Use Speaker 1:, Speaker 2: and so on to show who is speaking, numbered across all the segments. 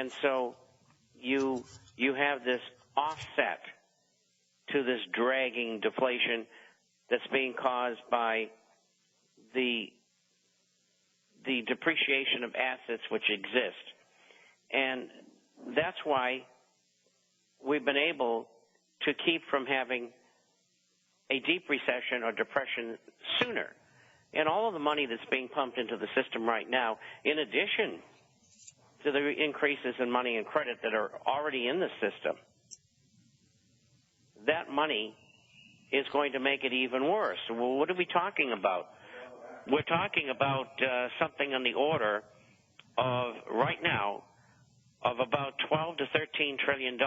Speaker 1: And so you have this offset to this dragging deflation that's being caused by the depreciation of assets which exist. And that's why we've been able to keep from having a deep recession or depression sooner. And all of the money that's being pumped into the system right now, in addition to the increases in money and credit that are already in the system, that money is going to make it even worse. Well, what are we talking about? We're talking about something on the order of, right now, of about $12 to $13 trillion.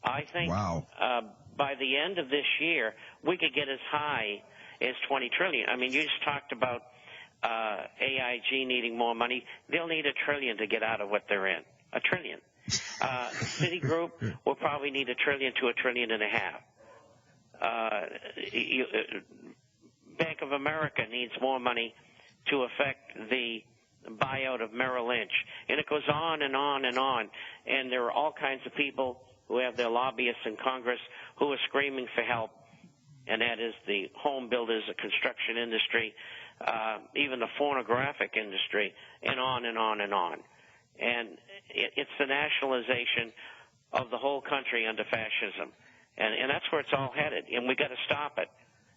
Speaker 1: I think by the end of this year, we could get as high as $20 trillion. I mean, you just talked about AIG needing more money. They'll need $1 trillion to get out of what they're in. $1 trillion. Citigroup will probably need $1 trillion to $1.5 trillion. Bank of America needs more money to affect the buyout of Merrill Lynch. And it goes on and on and on. And there are all kinds of people who have their lobbyists in Congress who are screaming for help, and that is the home builders, the construction industry, even the phonographic industry, and on and on and on. And it's the nationalization of the whole country under fascism. And that's where it's all headed, and we've got to stop it.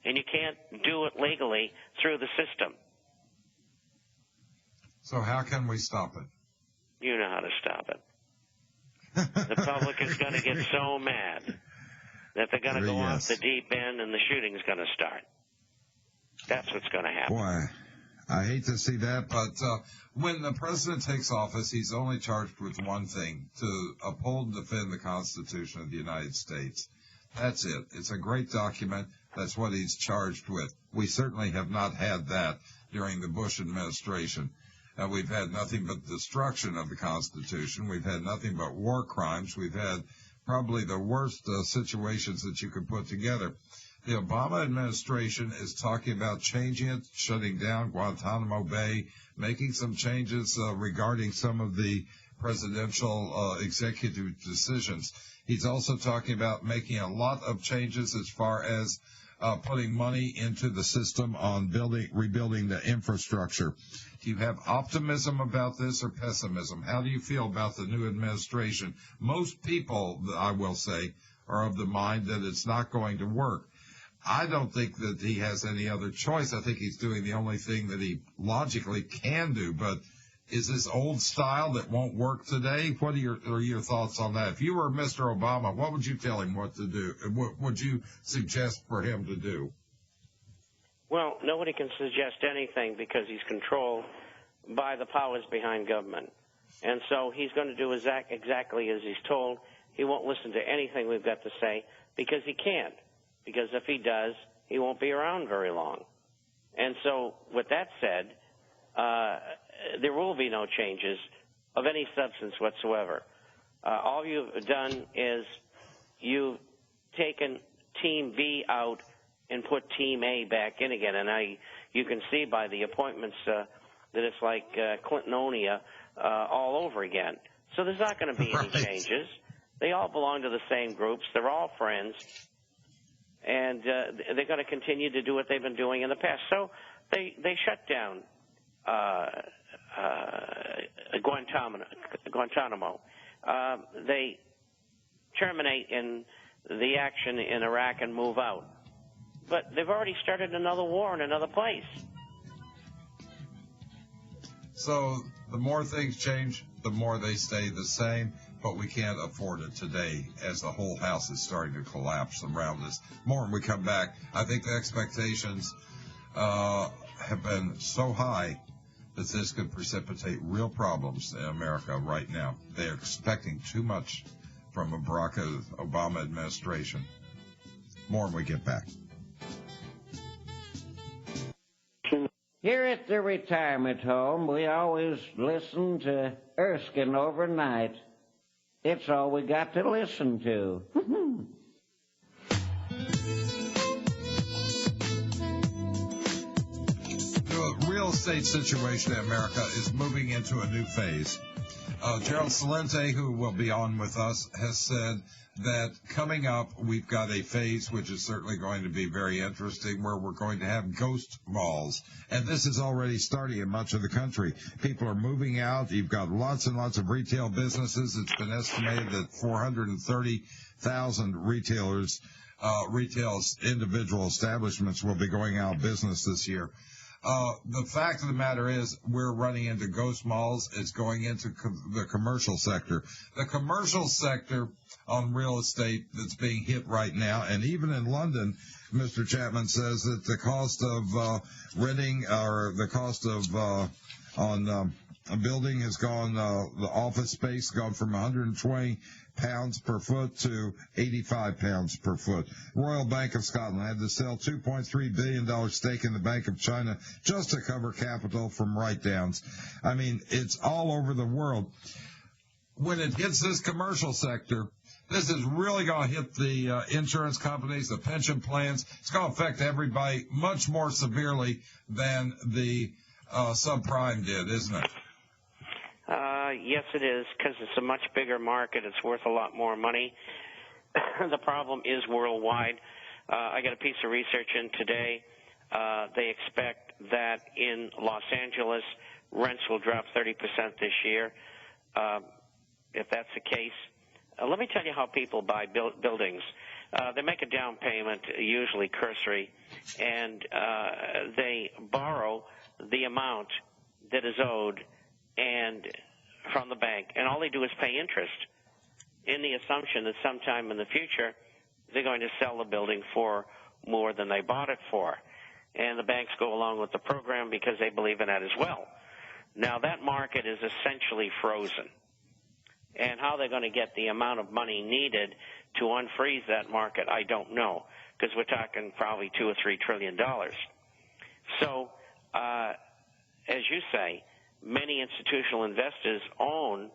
Speaker 1: And you can't do it legally through the system.
Speaker 2: So how can we stop it?
Speaker 1: You know how to stop it. The public is going to get so mad that they're going to go off the deep end and the shooting's going to start. That's what's going to happen.
Speaker 2: Boy, I hate to see that, but when the president takes office, he's only charged with one thing, to uphold and defend the Constitution of the United States. That's it. It's a great document. That's what he's charged with. We certainly have not had that during the Bush administration. We've had nothing but destruction of the Constitution. We've had nothing but war crimes. We've had probably the worst situations that you could put together. The Obama administration is talking about changing it, shutting down Guantanamo Bay, making some changes regarding some of the presidential executive decisions. He's also talking about making a lot of changes as far as putting money into the system on rebuilding the infrastructure. Do you have optimism about this or pessimism? How do you feel about the new administration? Most people, I will say, are of the mind that it's not going to work. I don't think that he has any other choice. I think he's doing the only thing that he logically can do. But is this old style that won't work today? What are your thoughts on that? If you were Mr. Obama, what would you tell him what to do? What would you suggest for him to do?
Speaker 1: Well, nobody can suggest anything because he's controlled by the powers behind government. And so he's going to do exactly as he's told. He won't listen to anything we've got to say because he can't. Because if he does, he won't be around very long. And so with that said, there will be no changes of any substance whatsoever. All you've done is you've taken Team B out and put Team A back in again. And you can see by the appointments that it's like Clintonia all over again. So there's not going to be any changes. They all belong to the same groups. They're all friends. And they're going to continue to do what they've been doing in the past. So they shut down Guantanamo. They terminate in the action in Iraq and move out. But they've already started another war in another place.
Speaker 2: So the more things change, the more they stay the same, but we can't afford it today as the whole house is starting to collapse around us. More when we come back, I think the expectations have been so high that this could precipitate real problems in America right now. They're expecting too much from a Barack Obama administration. More when we get back.
Speaker 3: Here at the retirement home, we always listen to Erskine Overnight. It's all we got to listen to.
Speaker 2: The real real estate situation in America is moving into a new phase. Gerald Celente, who will be on with us, has said that coming up, we've got a phase which is certainly going to be very interesting, where we're going to have ghost malls. And this is already starting in much of the country. People are moving out. You've got lots and lots of retail businesses. It's been estimated that 430,000 retail individual establishments will be going out of business this year. The fact of the matter is we're running into ghost malls. It's going into the commercial sector. The commercial sector on real estate that's being hit right now, and even in London, Mr. Chapman says that the cost of renting or the cost of on a building has gone, the office space has gone from 120 pounds per foot to 85 pounds per foot. Royal Bank of Scotland had to sell $2.3 billion stake in the Bank of China just to cover capital from write-downs. I mean, it's all over the world. When it hits this commercial sector, this is really going to hit the insurance companies, the pension plans. It's going to affect everybody much more severely than the subprime did, isn't it?
Speaker 1: Yes, it is, because it's a much bigger market. It's worth a lot more money. The problem is worldwide. I got a piece of research in today. They expect that in Los Angeles, rents will drop 30% this year. If that's the case, let me tell you how people buy buildings. They make a down payment, usually cursory, and they borrow the amount that is owed and from the bank, and all they do is pay interest in the assumption that sometime in the future they're going to sell the building for more than they bought it for. And the banks go along with the program because they believe in that as well. Now, that market is essentially frozen. And how they're going to get the amount of money needed to unfreeze that market, I don't know, because we're talking probably $2 or $3 trillion. So, as you say, many institutional investors own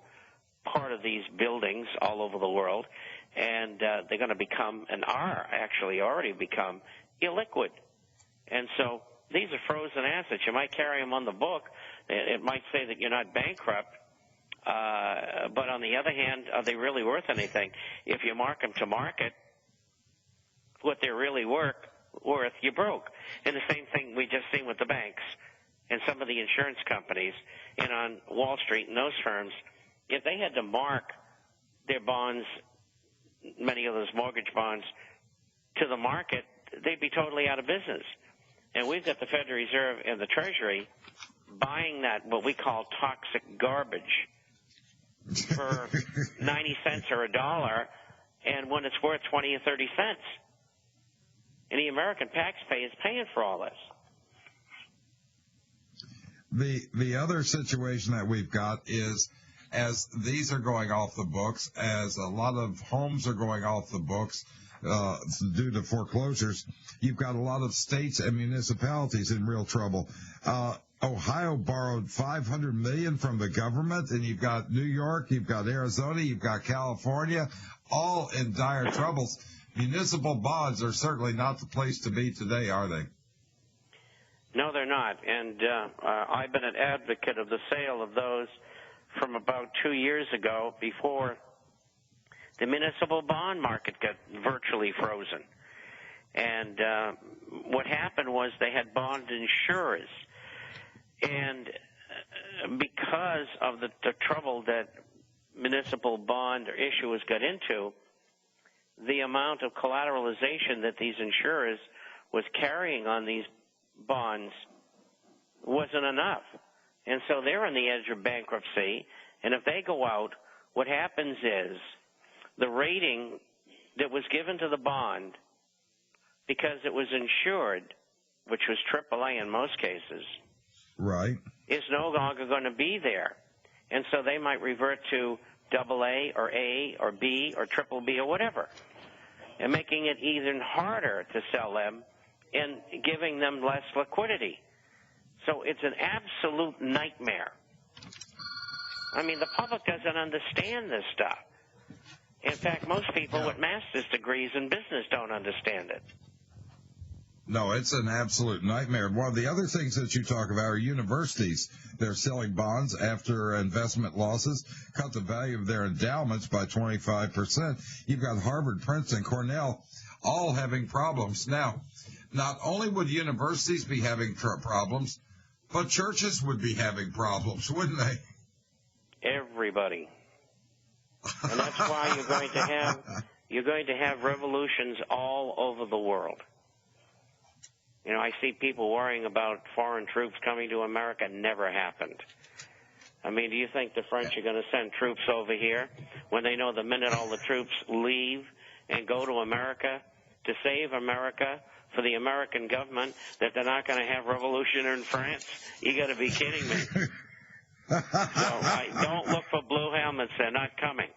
Speaker 1: part of these buildings all over the world, and they're going to become, and are actually already become, illiquid. And so these are frozen assets. You might carry them on the book. It might say that you're not bankrupt, but on the other hand, are they really worth anything? If you mark them to market, what they're really worth, you broke. And the same thing we just seen with the banks and some of the insurance companies and on Wall Street and those firms. If they had to mark their bonds, many of those mortgage bonds, to the market, they'd be totally out of business. And we've got the Federal Reserve and the Treasury buying that, what we call toxic garbage, for 90 cents or $1, and when it's worth 20 or 30 cents. And the American taxpayer is paying for all this.
Speaker 2: The other situation that we've got is, as these are going off the books, as a lot of homes are going off the books due to foreclosures, you've got a lot of states and municipalities in real trouble. Ohio borrowed $500 million from the government, and you've got New York, you've got Arizona, you've got California, all in dire troubles. Municipal bonds are certainly not the place to be today, are they?
Speaker 1: No, they're not. And I've been an advocate of the sale of those from about 2 years ago, before the municipal bond market got virtually frozen. And what happened was they had bond insurers. And because of the trouble that municipal bond issuers got into, the amount of collateralization that these insurers was carrying on these bonds wasn't enough. And so they're on the edge of bankruptcy. And if they go out, what happens is the rating that was given to the bond, because it was insured, which was AAA in most cases,
Speaker 2: right,
Speaker 1: is no longer going to be there. And so they might revert to AA or A or B or triple B or whatever, and making it even harder to sell them and giving them less liquidity. So it's an absolute nightmare. I mean, the public doesn't understand this stuff. In fact, most people with master's degrees in business don't understand it.
Speaker 2: No, it's an absolute nightmare. One of the other things that you talk about are universities. They're selling bonds after investment losses, cut the value of their endowments by 25%. You've got Harvard, Princeton, Cornell, all having problems. Now, not only would universities be having problems, but churches would be having problems, wouldn't they?
Speaker 1: Everybody. And that's why you're going to have revolutions all over the world. You know, I see people worrying about foreign troops coming to America. Never happened. I mean, do you think the French are going to send troops over here when they know the minute all the troops leave and go to America to save America for the American government that they're not going to have revolution in France? You got to be kidding me. So don't look for blue helmets. They're not coming.